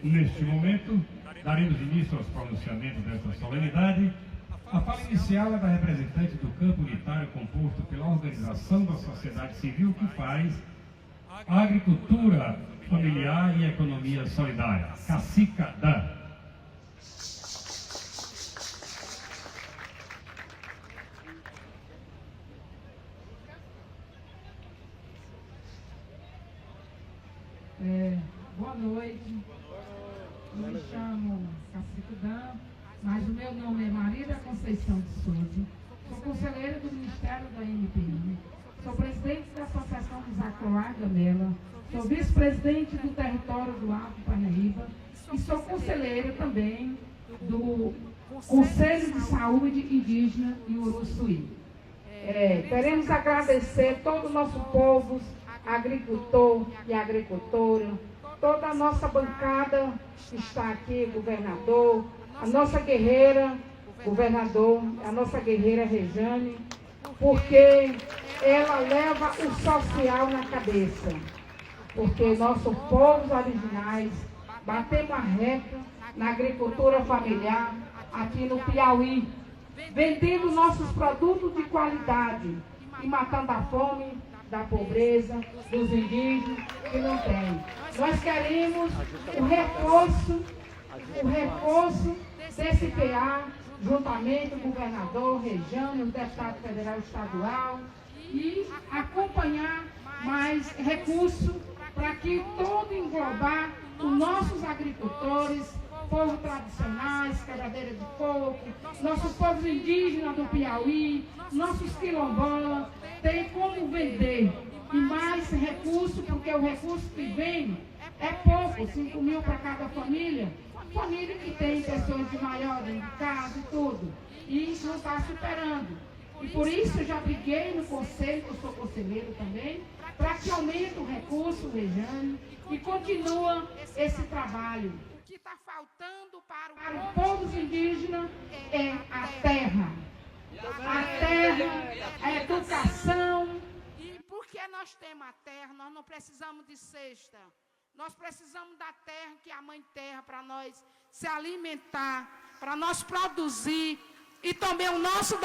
Neste momento, daremos início aos pronunciamentos desta solenidade. A fala inicial é da representante do campo unitário composto pela organização da sociedade civil que faz a agricultura familiar e economia solidária, Cacica Dan. Boa noite, eu me chamo Cacica Dan, mas o meu nome é Maria da Conceição de Souza, sou conselheira do Ministério da MPI, sou presidente da Associação dos Acroar Gamela, sou vice-presidente do território do Alto Parnaíba e sou conselheira também do Conselho de Saúde Indígena em Uruçuí. Queremos agradecer todo o nosso povo, agricultor e agricultora, toda a nossa bancada que está aqui, governador, a nossa guerreira, governador, a nossa guerreira Rejane, porque ela leva o social na cabeça, porque nossos povos originais batemos a reta na agricultura familiar aqui no Piauí, vendendo nossos produtos de qualidade e matando a fome da pobreza, dos indígenas que não tem. Nós queremos o reforço desse PA, juntamente com o governador, Rejane, o deputado federal e estadual, e acompanhar mais recursos para que todo englobar os nossos agricultores, povo tradicionais, quebradeira de coco, nossos povos indígenas do Piauí, nossos quilombolas, tem como vender e mais recursos, porque o recurso que vem é pouco, 5 mil para cada família que tem pessoas de maior dentro de casa e tudo, e não está superando. E por isso eu já briguei no conselho, eu sou conselheiro também, para que aumente o recurso, Rejane, e continua esse trabalho. O que está faltando para o povo indígena é a terra. A terra, a educação. E porque nós temos a terra, nós não precisamos de cesta. Nós precisamos da terra, que é a mãe terra, para nós se alimentar, para nós produzir. E também o nosso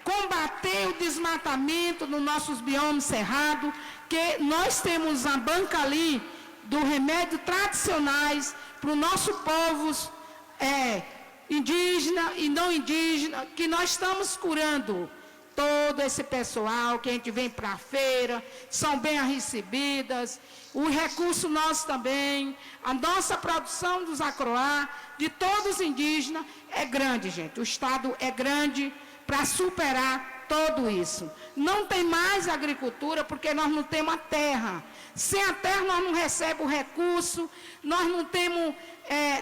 combater o desmatamento nos nossos biomas cerrados, que nós temos a banca ali do remédio tradicionais para o nosso povo indígena e não indígena, que nós estamos curando todo esse pessoal que a gente vem para a feira, são bem recebidas, o recurso nosso também, a nossa produção dos acroar, de todos os indígenas, é grande, gente. O Estado é grande para superar tudo isso. Não tem mais agricultura porque nós não temos a terra. Sem a terra nós não recebemos o recurso, nós não temos,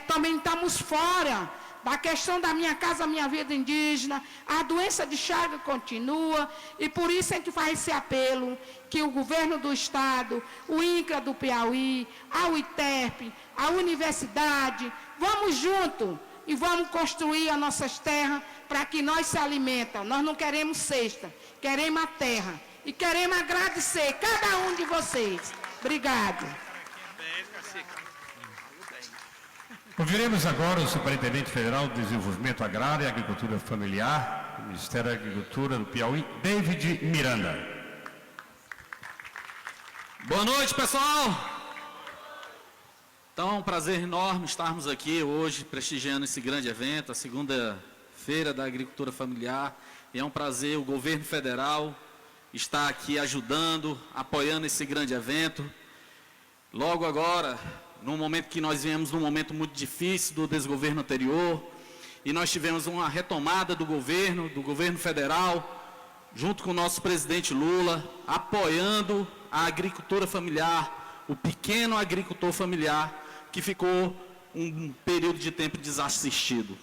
também estamos fora da questão da Minha Casa Minha Vida indígena, a doença de Chagas continua, e por isso a gente faz esse apelo, que o governo do Estado, o INCRA do Piauí, a UITERP, a universidade, vamos junto e vamos construir as nossas terras para que nós se alimentemos. Nós não queremos cesta, queremos a terra. E queremos agradecer cada um de vocês. Obrigado. Ouviremos agora o Superintendente Federal de Desenvolvimento Agrário e Agricultura Familiar, do Ministério da Agricultura do Piauí, David Miranda. Boa noite, pessoal! Então, é um prazer enorme estarmos aqui hoje, prestigiando esse grande evento, a segunda-feira da Agricultura Familiar. E é um prazer o governo federal estar aqui ajudando, apoiando esse grande evento. Logo agora, num momento que nós viemos num momento muito difícil do desgoverno anterior, e nós tivemos uma retomada do governo federal, junto com o nosso presidente Lula, apoiando a agricultura familiar, o pequeno agricultor familiar, que ficou um período de tempo desassistido.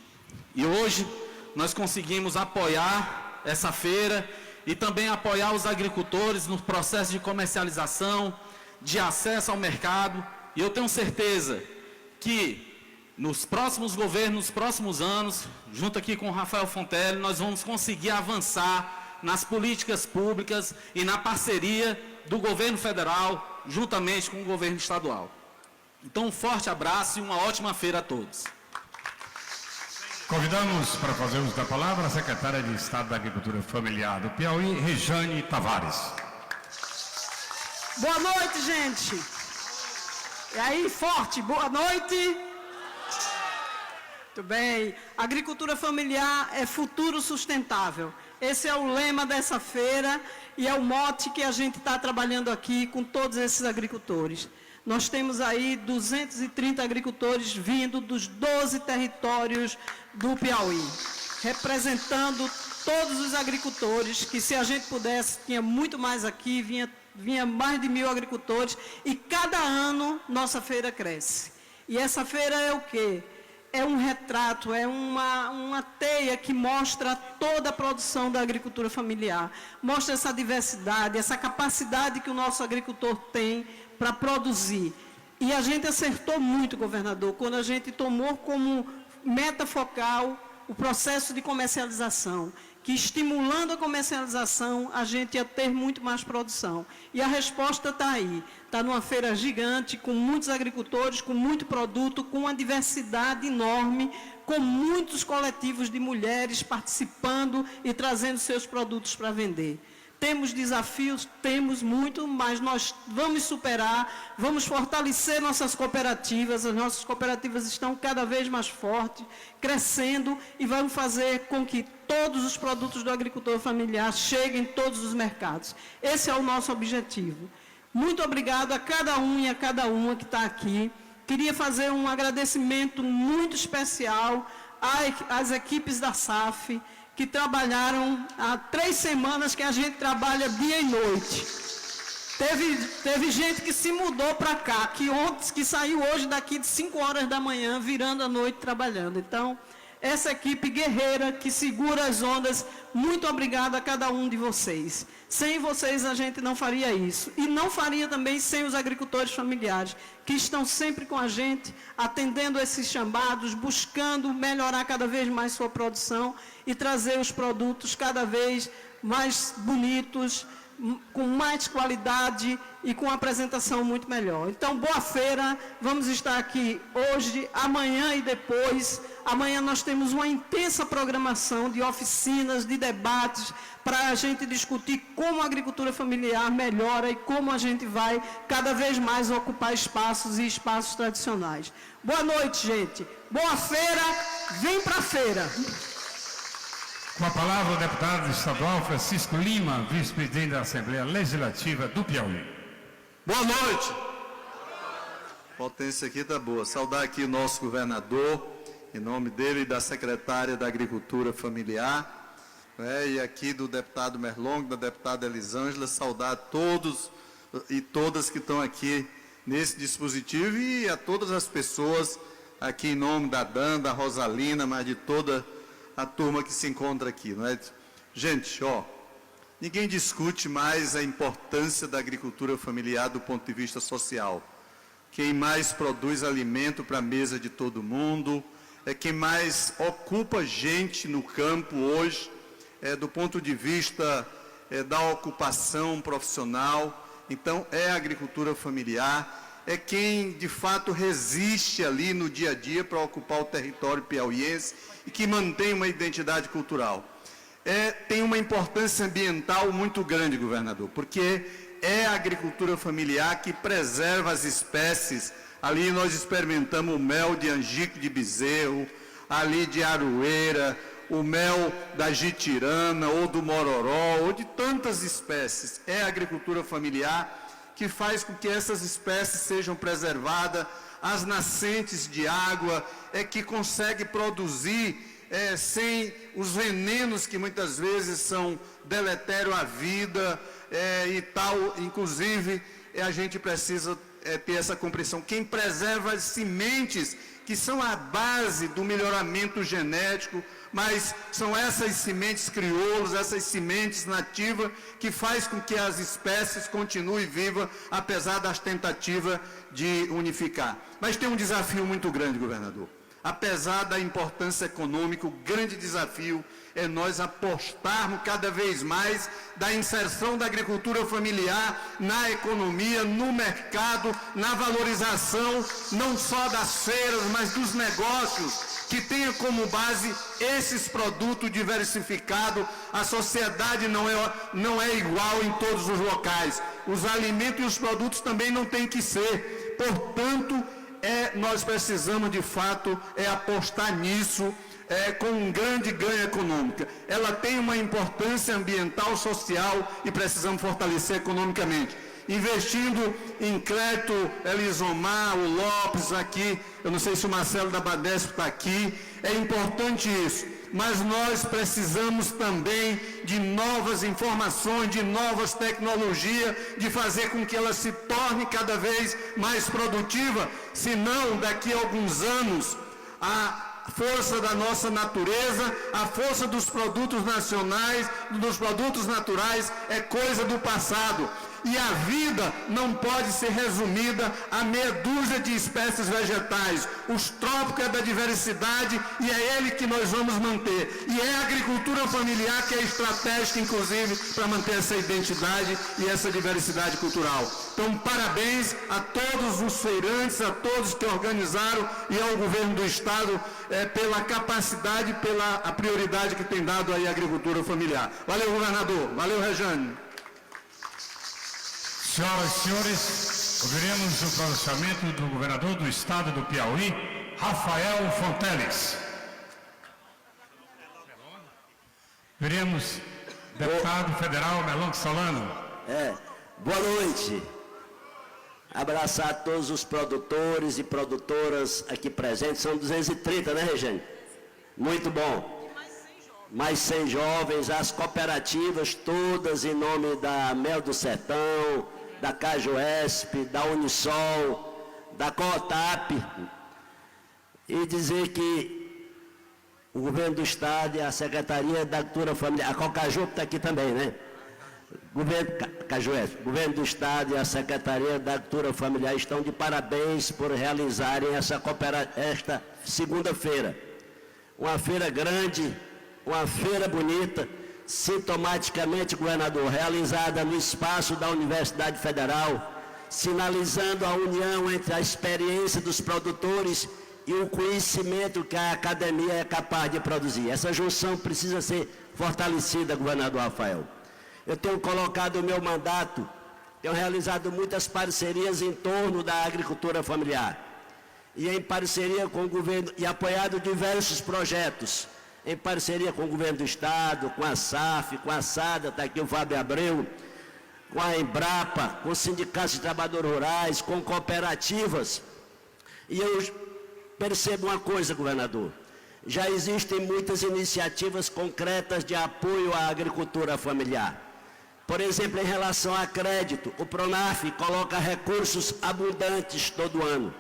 E hoje nós conseguimos apoiar essa feira e também apoiar os agricultores no processo de comercialização, de acesso ao mercado. E eu tenho certeza que nos próximos governos, nos próximos anos, junto aqui com o Rafael Fontelli, nós vamos conseguir avançar nas políticas públicas e na parceria do governo federal, juntamente com o governo estadual. Então, um forte abraço e uma ótima feira a todos. Convidamos para fazer uso da palavra a secretária de Estado da Agricultura Familiar do Piauí, Rejane Tavares. Boa noite, gente. E aí, forte, boa noite. Muito bem. Agricultura familiar é futuro sustentável. Esse é o lema dessa feira e é o mote que a gente está trabalhando aqui com todos esses agricultores. Nós temos aí 230 agricultores vindo dos 12 territórios do Piauí, representando todos os agricultores, que se a gente pudesse, tinha muito mais aqui, vinha mais de 1000 agricultores, e cada ano nossa feira cresce. E essa feira é o quê? É um retrato, é uma teia que mostra toda a produção da agricultura familiar, mostra essa diversidade, essa capacidade que o nosso agricultor tem para produzir. E a gente acertou muito, governador, quando a gente tomou como meta focal o processo de comercialização, que estimulando a comercialização, a gente ia ter muito mais produção. E a resposta está aí. Está numa feira gigante, com muitos agricultores, com muito produto, com uma diversidade enorme, com muitos coletivos de mulheres participando e trazendo seus produtos para vender. Temos desafios, temos muito, mas nós vamos superar, vamos fortalecer nossas cooperativas. As nossas cooperativas estão cada vez mais fortes, crescendo, e vamos fazer com que todos os produtos do agricultor familiar cheguem em todos os mercados. Esse é o nosso objetivo. Muito obrigado a cada um e a cada uma que está aqui. Queria fazer um agradecimento muito especial às equipes da SAF, que trabalharam há 3 semanas que a gente trabalha dia e noite. Teve gente que se mudou para cá, que saiu hoje daqui de 5 horas da manhã, virando a noite trabalhando. Então, essa equipe guerreira que segura as ondas, muito obrigado a cada um de vocês. Sem vocês a gente não faria isso. E não faria também sem os agricultores familiares, que estão sempre com a gente, atendendo esses chamados, buscando melhorar cada vez mais sua produção e trazer os produtos cada vez mais bonitos, com mais qualidade e com apresentação muito melhor. Então, boa feira, vamos estar aqui hoje, amanhã e depois. Amanhã nós temos uma intensa programação de oficinas, de debates, para a gente discutir como a agricultura familiar melhora e como a gente vai cada vez mais ocupar espaços e espaços tradicionais. Boa noite, gente. Boa feira, vem para a feira. Com a palavra o deputado estadual Francisco Lima, vice-presidente da Assembleia Legislativa do Piauí. Boa noite. A potência aqui está boa. Saudar aqui o nosso governador, em nome dele e da secretária da Agricultura Familiar, e aqui do deputado Merlong, da deputada Elisângela, saudar todos e todas que estão aqui nesse dispositivo e a todas as pessoas aqui em nome da Dan, da Rosalina, mas de toda a turma que se encontra aqui, não é? Gente, ninguém discute mais a importância da agricultura familiar do ponto de vista social. Quem mais produz alimento para a mesa de todo mundo, é quem mais ocupa gente no campo hoje, do ponto de vista da ocupação profissional. Então, é a agricultura familiar, é quem de fato resiste ali no dia a dia para ocupar o território piauiense e que mantém uma identidade cultural. Tem uma importância ambiental muito grande, governador, porque é a agricultura familiar que preserva as espécies. Ali nós experimentamos o mel de angico de bezerro, ali de aroeira, o mel da jitirana ou do mororó, ou de tantas espécies. É a agricultura familiar que faz com que essas espécies sejam preservadas, as nascentes de água, que consegue produzir sem os venenos que muitas vezes são deletérios à vida e tal. Inclusive, a gente precisa ter essa compreensão. Quem preserva as sementes, que são a base do melhoramento genético, mas são essas sementes crioulas, essas sementes nativas, que faz com que as espécies continuem vivas, apesar das tentativas de unificar. Mas tem um desafio muito grande, governador. Apesar da importância econômica, o grande desafio é nós apostarmos cada vez mais da inserção da agricultura familiar na economia, no mercado, na valorização, não só das feiras, mas dos negócios, que tenha como base esses produtos diversificados. A sociedade não é igual em todos os locais. Os alimentos e os produtos também não têm que ser. Portanto, nós precisamos, de fato, apostar nisso, com um grande ganho econômico. Ela tem uma importância ambiental, social, e precisamos fortalecer economicamente. Investindo em crédito, Elisomar, o Lopes aqui, eu não sei se o Marcelo da Badesp está aqui, é importante isso. Mas nós precisamos também de novas informações, de novas tecnologias, de fazer com que ela se torne cada vez mais produtiva, senão daqui a alguns anos a força da nossa natureza, a força dos produtos nacionais, dos produtos naturais é coisa do passado. E a vida não pode ser resumida a meia dúzia de espécies vegetais. Os trópicos é da diversidade e é ele que nós vamos manter. E é a agricultura familiar que é estratégica, inclusive, para manter essa identidade e essa diversidade cultural. Então, parabéns a todos os feirantes, a todos que organizaram e ao governo do Estado pela capacidade, pela a prioridade que tem dado aí à agricultura familiar. Valeu, governador. Valeu, Rejane. Senhoras e senhores, ouviremos o pronunciamento do governador do Estado do Piauí, Rafael Fonteles. Veremos deputado federal Melão Solano. Boa noite. Abraçar a todos os produtores e produtoras aqui presentes. São 230, né, Regiane? Muito bom. Mais 100 jovens, as cooperativas todas em nome da Mel do Sertão, da Cajuesp, da Unisol, da Cootap, e dizer que o governo do Estado e a Secretaria da Agricultura Familiar, a Cocajup está aqui também, né? Cajuesp, governo do Estado e a Secretaria da Agricultura Familiar estão de parabéns por realizarem esta segunda-feira. Uma feira grande, uma feira bonita, sintomaticamente, governador, realizada no espaço da Universidade Federal, sinalizando a união entre a experiência dos produtores e o conhecimento que a academia é capaz de produzir. Essa junção precisa ser fortalecida, governador Rafael. Eu tenho colocado o meu mandato, tenho realizado muitas parcerias em torno da agricultura familiar, e em parceria com o governo, e apoiado diversos projetos, em parceria com o governo do Estado, com a SAF, com a SADA, está aqui o Fábio Abreu, com a Embrapa, com sindicatos de trabalhadores rurais, com cooperativas. E eu percebo uma coisa, governador, já existem muitas iniciativas concretas de apoio à agricultura familiar. Por exemplo, em relação a crédito, o PRONAF coloca recursos abundantes todo ano.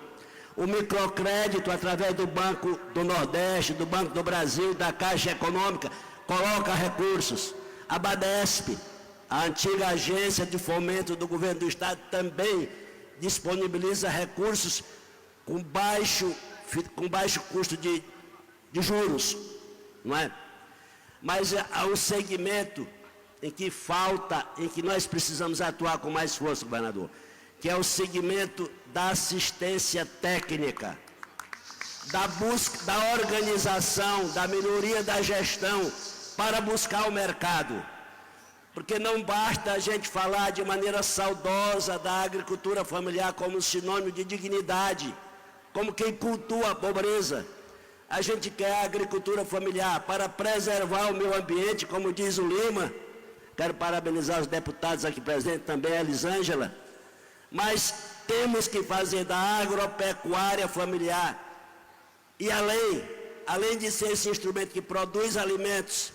O microcrédito, através do Banco do Nordeste, do Banco do Brasil, da Caixa Econômica, coloca recursos. A Badesp, a antiga agência de fomento do governo do Estado, também disponibiliza recursos com baixo custo de juros, não é? Mas há um segmento em que nós precisamos atuar com mais força, governador, que é o segmento da assistência técnica, da busca, da organização, da melhoria da gestão para buscar o mercado. Porque não basta a gente falar de maneira saudosa da agricultura familiar como sinônimo de dignidade, como quem cultua a pobreza. A gente quer a agricultura familiar para preservar o meio ambiente, como diz o Lima. Quero parabenizar os deputados aqui presentes também, a Elisângela. Mas temos que fazer da agropecuária familiar, e além de ser esse instrumento que produz alimentos,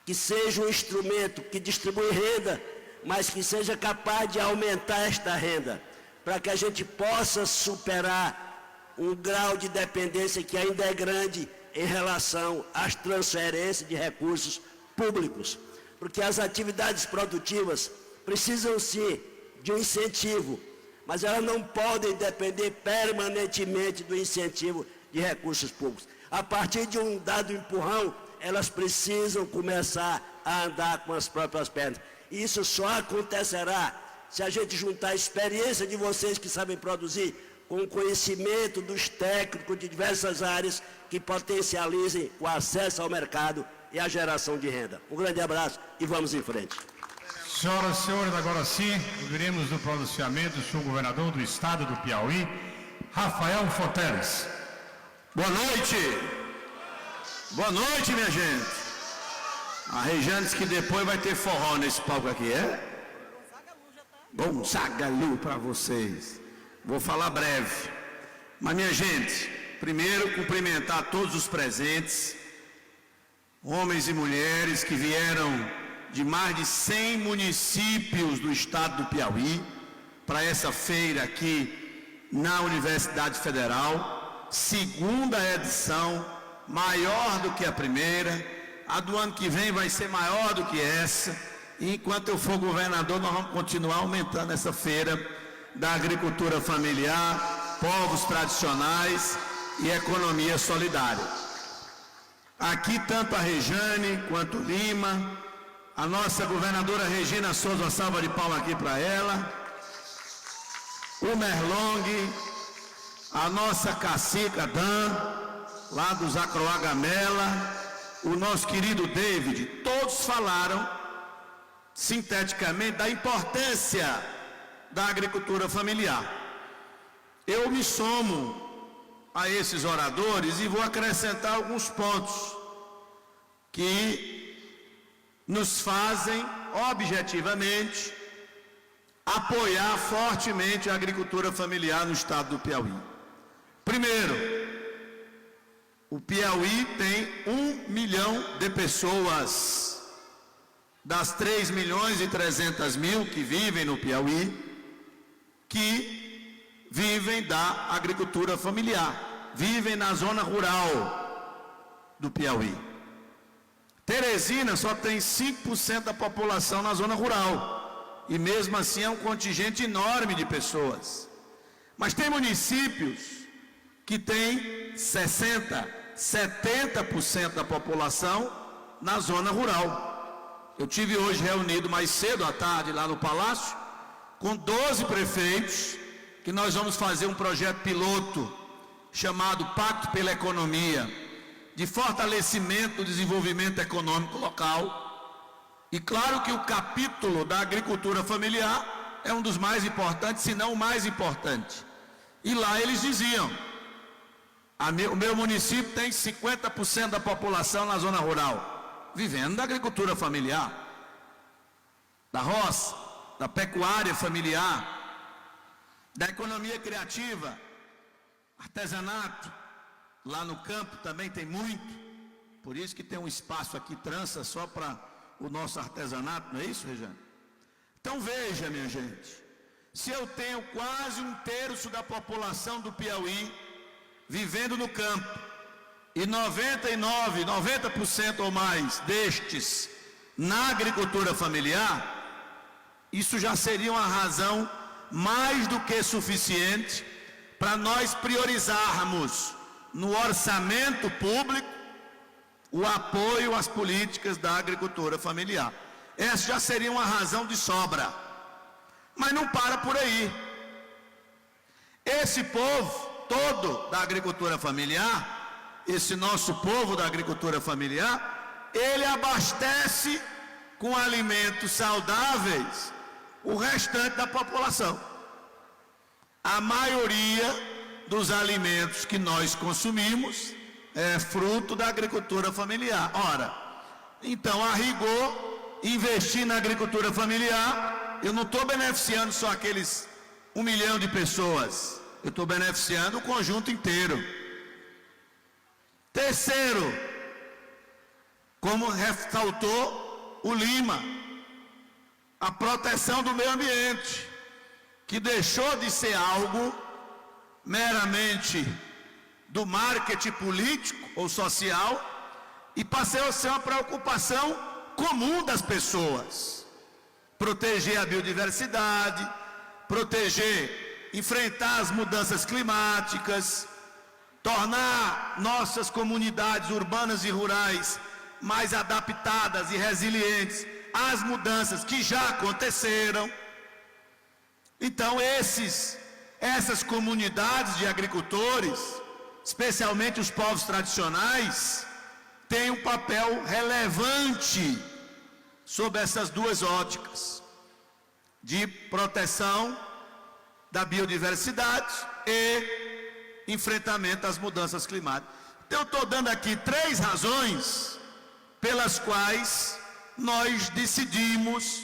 que seja um instrumento que distribui renda, mas que seja capaz de aumentar esta renda, para que a gente possa superar um grau de dependência que ainda é grande em relação às transferências de recursos públicos. Porque as atividades produtivas precisam sim de um incentivo, mas elas não podem depender permanentemente do incentivo de recursos públicos. A partir de um dado empurrão, elas precisam começar a andar com as próprias pernas. Isso só acontecerá se a gente juntar a experiência de vocês que sabem produzir com o conhecimento dos técnicos de diversas áreas que potencializem o acesso ao mercado e a geração de renda. Um grande abraço e vamos em frente. Senhoras e senhores, agora sim, ouviremos do pronunciamento do senhor governador do estado do Piauí, Rafael Forteles. Boa noite. Boa noite, minha gente. A Rejane disse que depois vai ter forró nesse palco aqui, é? Gonzaga Lu para vocês. Vou falar breve. Mas, minha gente, primeiro cumprimentar todos os presentes, homens e mulheres que vieram de mais de 100 municípios do estado do Piauí para essa feira aqui na Universidade Federal, segunda edição, maior do que a primeira. A do ano que vem vai ser maior do que essa. E enquanto eu for governador, nós vamos continuar aumentando essa feira da agricultura familiar, povos tradicionais e economia solidária. Aqui tanto a Rejane quanto o Lima, a nossa governadora Regina Souza, uma salva de palmas aqui para ela, o Merlong, a nossa cacica Dan, lá do Zacroá Gamela, o nosso querido David, todos falaram sinteticamente da importância da agricultura familiar. Eu me somo a esses oradores e vou acrescentar alguns pontos que nos fazem objetivamente apoiar fortemente a agricultura familiar no estado do Piauí. Primeiro, o Piauí tem 1 milhão de pessoas. Das 3.300.000 que vivem no Piauí, que vivem da agricultura familiar, vivem na zona rural do Piauí. Teresina só tem 5% da população na zona rural, e mesmo assim é um contingente enorme de pessoas. Mas tem municípios que têm 60%, 70% da população na zona rural. Eu tive hoje reunido mais cedo à tarde lá no Palácio com 12 prefeitos, que nós vamos fazer um projeto piloto chamado Pacto pela Economia, de fortalecimento do desenvolvimento econômico local. E claro que o capítulo da agricultura familiar é um dos mais importantes, se não o mais importante. E lá eles diziam, o meu município tem 50% da população na zona rural, vivendo da agricultura familiar, da roça, da pecuária familiar, da economia criativa, artesanato. Lá no campo também tem muito, por isso que tem um espaço aqui trança só para o nosso artesanato, não é isso, Rejane? Então veja, minha gente, se eu tenho quase 1/3 da população do Piauí vivendo no campo, e 90% ou mais destes na agricultura familiar, isso já seria uma razão mais do que suficiente para nós priorizarmos no orçamento público o apoio às políticas da agricultura familiar. Essa já seria uma razão de sobra. Mas não para por aí. Esse povo todo da agricultura familiar, esse nosso povo da agricultura familiar, ele abastece com alimentos saudáveis o restante da população. A maioria dos alimentos que nós consumimos é fruto da agricultura familiar. Ora, então, a rigor, investir na agricultura familiar, eu não estou beneficiando só aqueles 1 milhão de pessoas, eu estou beneficiando o conjunto inteiro. Terceiro, como ressaltou o Lima, a proteção do meio ambiente, que deixou de ser algo meramente do marketing político ou social e passou a ser uma preocupação comum das pessoas. Proteger a biodiversidade, enfrentar as mudanças climáticas, tornar nossas comunidades urbanas e rurais mais adaptadas e resilientes às mudanças que já aconteceram. Então essas comunidades de agricultores, especialmente os povos tradicionais, têm um papel relevante sob essas duas óticas, de proteção da biodiversidade e enfrentamento às mudanças climáticas. Então eu estou dando aqui 3 razões pelas quais nós decidimos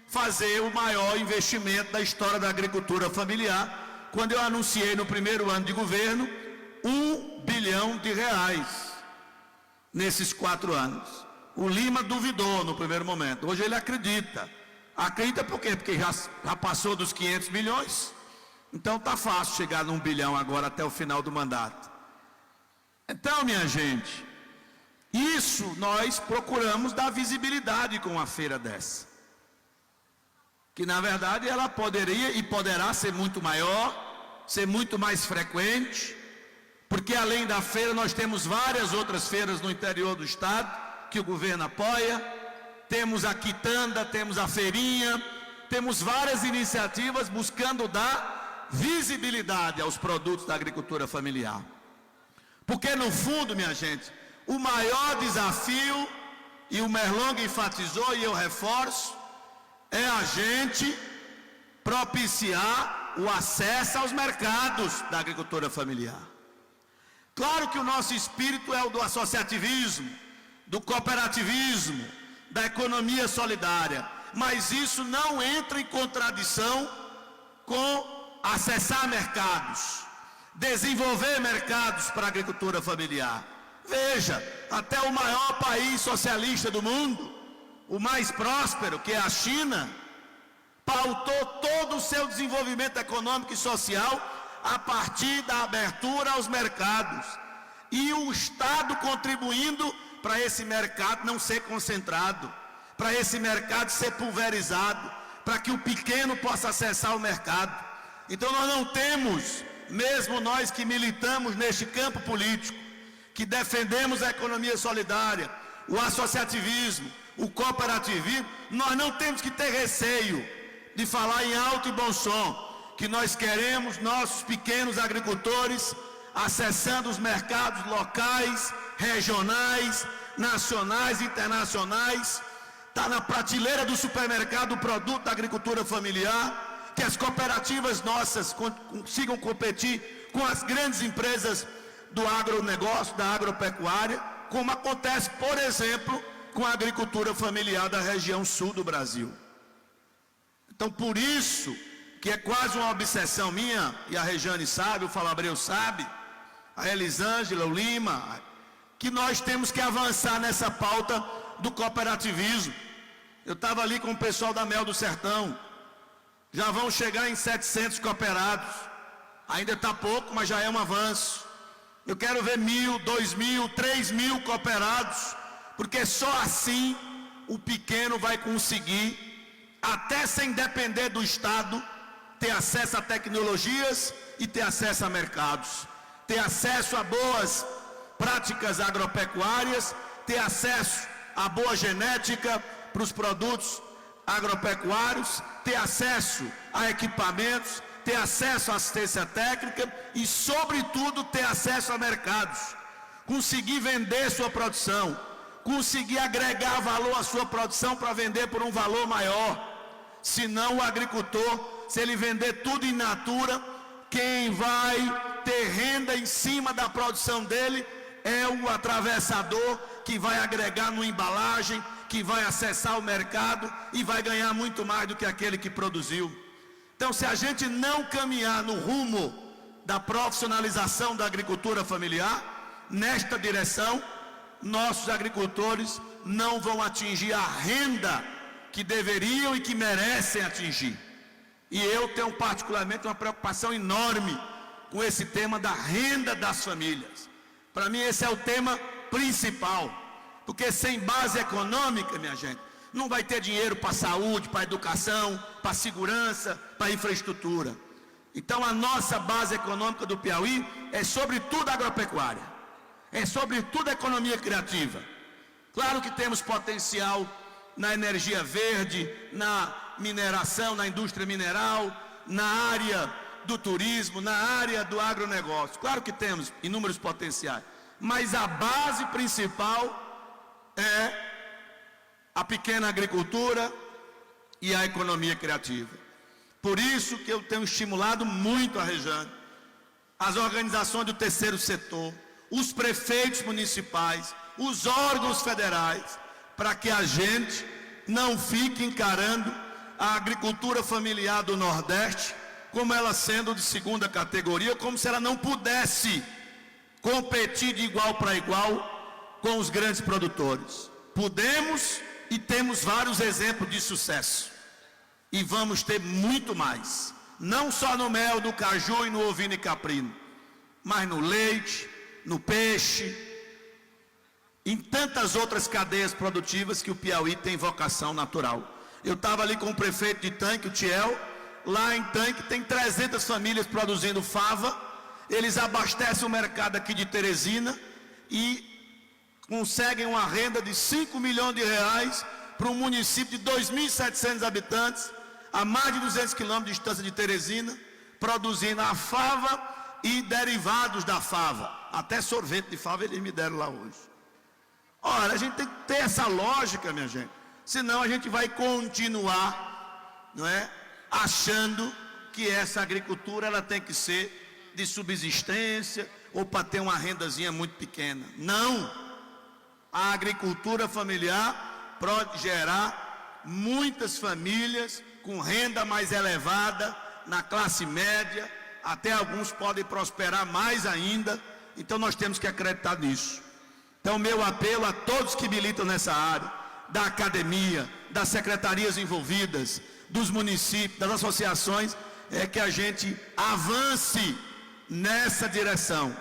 fazer o maior investimento da história da agricultura familiar, quando eu anunciei no primeiro ano de governo R$1 bilhão nesses 4 anos. O Lima duvidou no primeiro momento, hoje ele acredita. Acredita por quê? Porque já passou dos 500 milhões, então está fácil chegar num bilhão agora até o final do mandato. Então, minha gente, isso nós procuramos dar visibilidade com uma feira dessa, que na verdade ela poderia e poderá ser muito maior, ser muito mais frequente, porque além da feira nós temos várias outras feiras no interior do estado que o governo apoia. Temos a quitanda, temos a feirinha, temos várias iniciativas buscando dar visibilidade aos produtos da agricultura familiar. Porque no fundo, minha gente, o maior desafio, e o Merlong enfatizou e eu reforço, é a gente propiciar o acesso aos mercados da agricultura familiar. Claro que o nosso espírito é o do associativismo, do cooperativismo, da economia solidária, mas isso não entra em contradição com acessar mercados, desenvolver mercados para a agricultura familiar. Veja, até o maior país socialista do mundo, o mais próspero, que é a China, pautou todo o seu desenvolvimento econômico e social a partir da abertura aos mercados, e o Estado contribuindo para esse mercado não ser concentrado, para esse mercado ser pulverizado, para que o pequeno possa acessar o mercado. Então nós não temos, mesmo nós que militamos neste campo político, que defendemos a economia solidária, o associativismo, o cooperativismo, nós não temos que ter receio de falar em alto e bom som, que nós queremos nossos pequenos agricultores acessando os mercados locais, regionais, nacionais, internacionais. Está na prateleira do supermercado o produto da agricultura familiar, que as cooperativas nossas consigam competir com as grandes empresas do agronegócio, da agropecuária, como acontece, por exemplo, com a agricultura familiar da região sul do Brasil. Então, por isso, que é quase uma obsessão minha, e a Rejane sabe, o Falabreu sabe, a Elisângela, o Lima, que nós temos que avançar nessa pauta do cooperativismo. Eu estava ali com o pessoal da Mel do Sertão, já vão chegar em 700 cooperados, ainda está pouco, mas já é um avanço. Eu quero ver 1.000, 2.000, 3.000 cooperados, porque só assim o pequeno vai conseguir, até sem depender do Estado, ter acesso a tecnologias e ter acesso a mercados, ter acesso a boas práticas agropecuárias, ter acesso a boa genética para os produtos agropecuários, ter acesso a equipamentos, ter acesso à assistência técnica e, sobretudo, ter acesso a mercados, conseguir vender sua produção, conseguir agregar valor à sua produção para vender por um valor maior. Senão o agricultor, se ele vender tudo in natura, quem vai ter renda em cima da produção dele é o atravessador, que vai agregar numa embalagem, que vai acessar o mercado e vai ganhar muito mais do que aquele que produziu. Então, se a gente não caminhar no rumo da profissionalização da agricultura familiar, nesta direção, nossos agricultores não vão atingir a renda que deveriam e que merecem atingir. E eu tenho particularmente uma preocupação enorme com esse tema da renda das famílias. Para mim esse é o tema principal, porque sem base econômica, minha gente, não vai ter dinheiro para a saúde, para a educação, para a segurança, para a infraestrutura. Então a nossa base econômica do Piauí é sobretudo agropecuária, é sobretudo economia criativa. Claro que temos potencial na energia verde, na mineração, na indústria mineral, na área do turismo, na área do agronegócio. Claro que temos inúmeros potenciais, mas a base principal é a pequena agricultura e a economia criativa. Por isso que eu tenho estimulado muito a Rejane, as organizações do terceiro setor, os prefeitos municipais, os órgãos federais, para que a gente não fique encarando a agricultura familiar do Nordeste como ela sendo de segunda categoria, como se ela não pudesse competir de igual para igual com os grandes produtores. Podemos e temos vários exemplos de sucesso. E vamos ter muito mais, não só no mel, no caju e no ovino e caprino, mas no leite, no peixe, em tantas outras cadeias produtivas que o Piauí tem vocação natural. Eu estava ali com o prefeito de Tanque, o Tiel, lá em Tanque tem 300 famílias produzindo fava, eles abastecem o mercado aqui de Teresina e conseguem uma renda de 5 milhões de reais para um município de 2.700 habitantes, a mais de 200 quilômetros de distância de Teresina, produzindo a fava e derivados da fava. Até sorvete de fava eles me deram lá hoje. Ora, a gente tem que ter essa lógica, minha gente. Senão a gente vai continuar, não é, achando que essa agricultura ela tem que ser de subsistência ou para ter uma rendazinha muito pequena. Não! A agricultura familiar pode gerar muitas famílias com renda mais elevada, na classe média, até alguns podem prosperar mais ainda. Então nós temos que acreditar nisso. Então meu apelo a todos que militam nessa área, da academia, das secretarias envolvidas, dos municípios, das associações, é que a gente avance nessa direção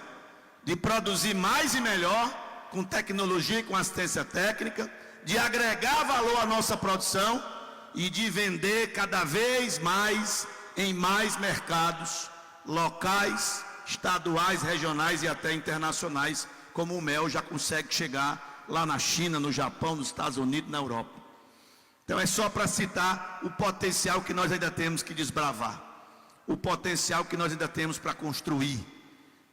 de produzir mais e melhor, com tecnologia e com assistência técnica, de agregar valor à nossa produção e de vender cada vez mais em mais mercados locais, estaduais, regionais e até internacionais, como o mel já consegue chegar lá na China, no Japão, nos Estados Unidos, na Europa. Então é só para citar o potencial que nós ainda temos que desbravar, o potencial que nós ainda temos para construir.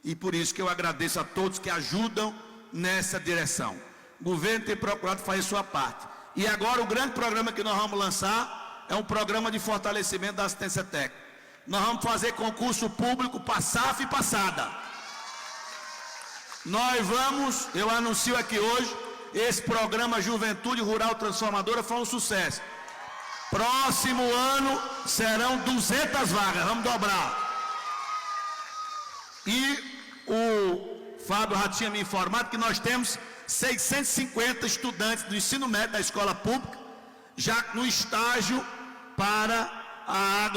E por isso que eu agradeço a todos que ajudam nessa direção. O governo tem procurado fazer sua parte. E agora o grande programa que nós vamos lançar é um programa de fortalecimento da assistência técnica. Nós vamos fazer concurso público para SAF e passada. Nós vamos, eu anuncio aqui hoje, esse programa Juventude Rural Transformadora foi um sucesso. Próximo ano serão 200 vagas, vamos dobrar. E o Fábio já tinha me informado que nós temos 650 estudantes do ensino médio da escola pública, já no estágio para a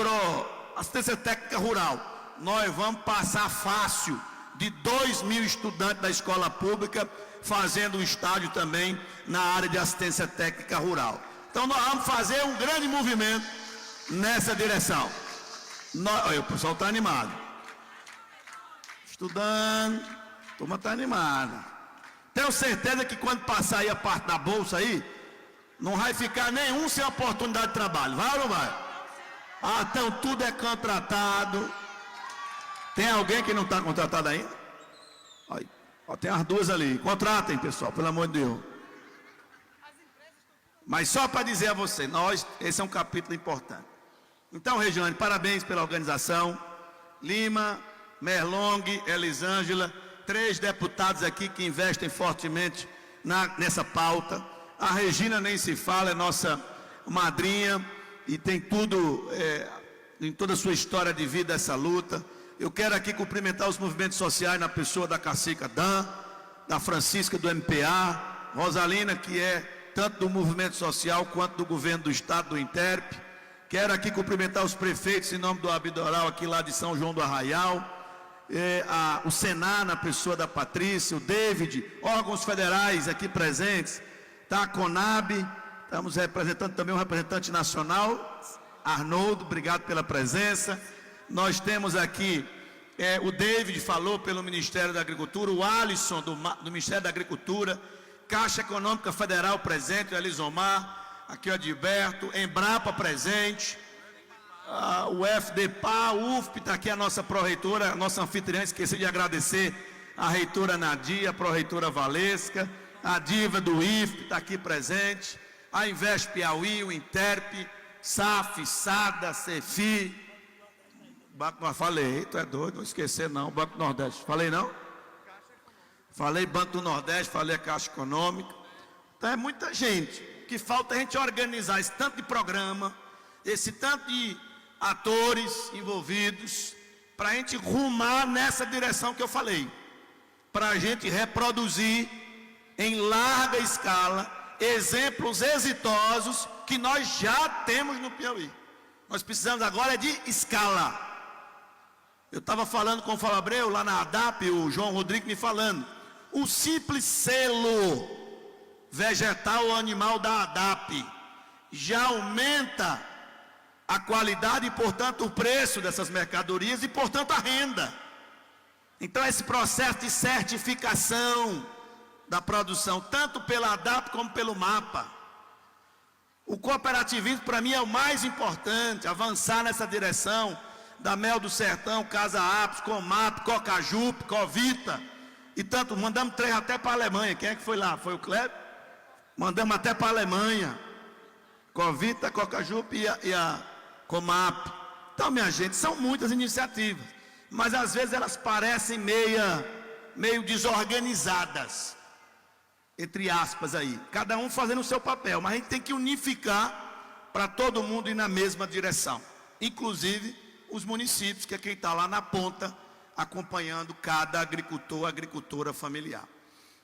assistência técnica rural. Nós vamos passar fácil de 2.000 estudantes da escola pública fazendo um estágio também na área de assistência técnica rural. Então nós vamos fazer um grande movimento nessa direção. Olha, o pessoal está animado. Estudando, a turma está animada. Tenho certeza que quando passar aí a parte da bolsa aí, não vai ficar nenhum sem oportunidade de trabalho. Vai ou não vai? Ah, então tudo é contratado. Tem alguém que não está contratado ainda? Aí, ó, tem as duas ali. Contratem, pessoal, pelo amor de Deus. Mas só para dizer a você, esse é um capítulo importante. Então, Rejane, parabéns pela organização. Lima, Merlong, Elisângela, 3 deputados aqui que investem fortemente nessa pauta. A Regina nem se fala, é nossa madrinha e tem tudo, em toda a sua história de vida, essa luta. Eu quero aqui cumprimentar os movimentos sociais na pessoa da Cacica Dan, da Francisca do MPA, Rosalina, que é tanto do movimento social quanto do governo do estado, do Interp. Quero aqui cumprimentar os prefeitos em nome do Abidoral aqui lá de São João do Arraial. O Senar na pessoa da Patrícia, o David, órgãos federais aqui presentes, tá, a Conab, estamos representando também um representante nacional, Arnoldo, obrigado pela presença, Nós temos aqui, o David falou pelo Ministério da Agricultura, o Alisson do Ministério da Agricultura, Caixa Econômica Federal presente, o Elisomar, aqui o Adilberto, Embrapa presente, o FDPA, o UFP, está aqui a nossa pró-reitora, a nossa anfitriã, esqueci de agradecer a reitora Nadia, a pró-reitora Valesca, a diva do IFP está aqui presente, a Invest Piauí, o Interp, SAF, SADA, CEFI, falei, tu é doido, não esquecer não, Banco do Nordeste, falei não? Falei Banco do Nordeste, falei a Caixa Econômica. Então é muita gente, que falta a gente organizar esse tanto de programa, esse tanto de atores envolvidos, para a gente rumar nessa direção que eu falei, para a gente reproduzir em larga escala exemplos exitosos que nós já temos no Piauí. Nós precisamos agora de escala. Eu estava falando com o Falabreu lá na ADAP, o João Rodrigo me falando, o simples selo vegetal ou animal da ADAP já aumenta a qualidade e, portanto, o preço dessas mercadorias e, portanto, a renda. Então, esse processo de certificação da produção, tanto pela ADAP como pelo MAPA, o cooperativismo, para mim, é o mais importante, avançar nessa direção da Mel do Sertão, Casa Apos, Comap, Cocajup, Covita, e tanto, mandamos 3 até para a Alemanha. Quem é que foi lá? Foi o Kleber? Mandamos até para a Alemanha, Covita, Cocajup e a Comap. Então, minha gente, são muitas iniciativas, mas às vezes elas parecem meio desorganizadas, entre aspas aí, cada um fazendo o seu papel, mas a gente tem que unificar para todo mundo ir na mesma direção, inclusive os municípios, que é quem está lá na ponta, acompanhando cada agricultor, agricultora familiar.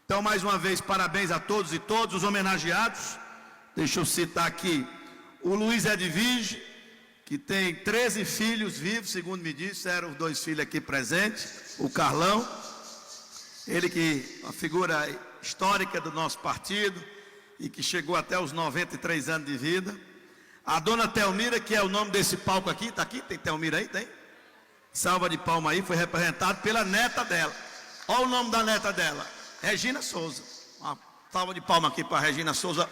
Então, mais uma vez, parabéns a todos e todos os homenageados. Deixa eu citar aqui o Luiz Edvige, que tem 13 filhos vivos, segundo me disse, eram os 2 filhos aqui presentes, o Carlão, ele que é uma figura histórica do nosso partido e que chegou até os 93 anos de vida. A dona Telmira, que é o nome desse palco aqui, está aqui, tem Telmira aí? Tem? Salva de palma aí, foi representado pela neta dela. Olha o nome da neta dela, Regina Souza. Uma salva de palma aqui para a Regina Souza,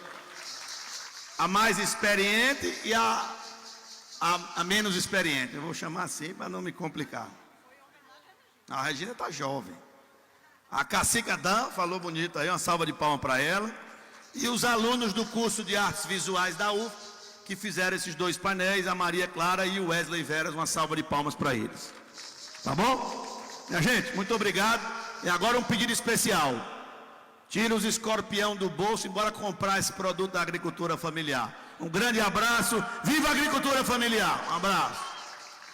a mais experiente e a menos experiente. Eu vou chamar assim para não me complicar. A Regina está jovem. A Cacica Dan falou bonito aí, uma salva de palma para ela. E os alunos do curso de artes visuais da UF, que fizeram esses 2 painéis, a Maria Clara e o Wesley Veras, uma salva de palmas para eles. Tá bom? Minha gente, muito obrigado. E agora um pedido especial. Tira os escorpião do bolso e bora comprar esse produto da agricultura familiar. Um grande abraço. Viva a agricultura familiar. Um abraço.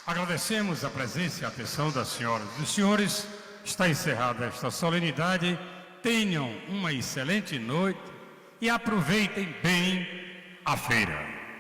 Agradecemos a presença e a atenção das senhoras e dos senhores. Está encerrada esta solenidade. Tenham uma excelente noite e aproveitem bem a feira.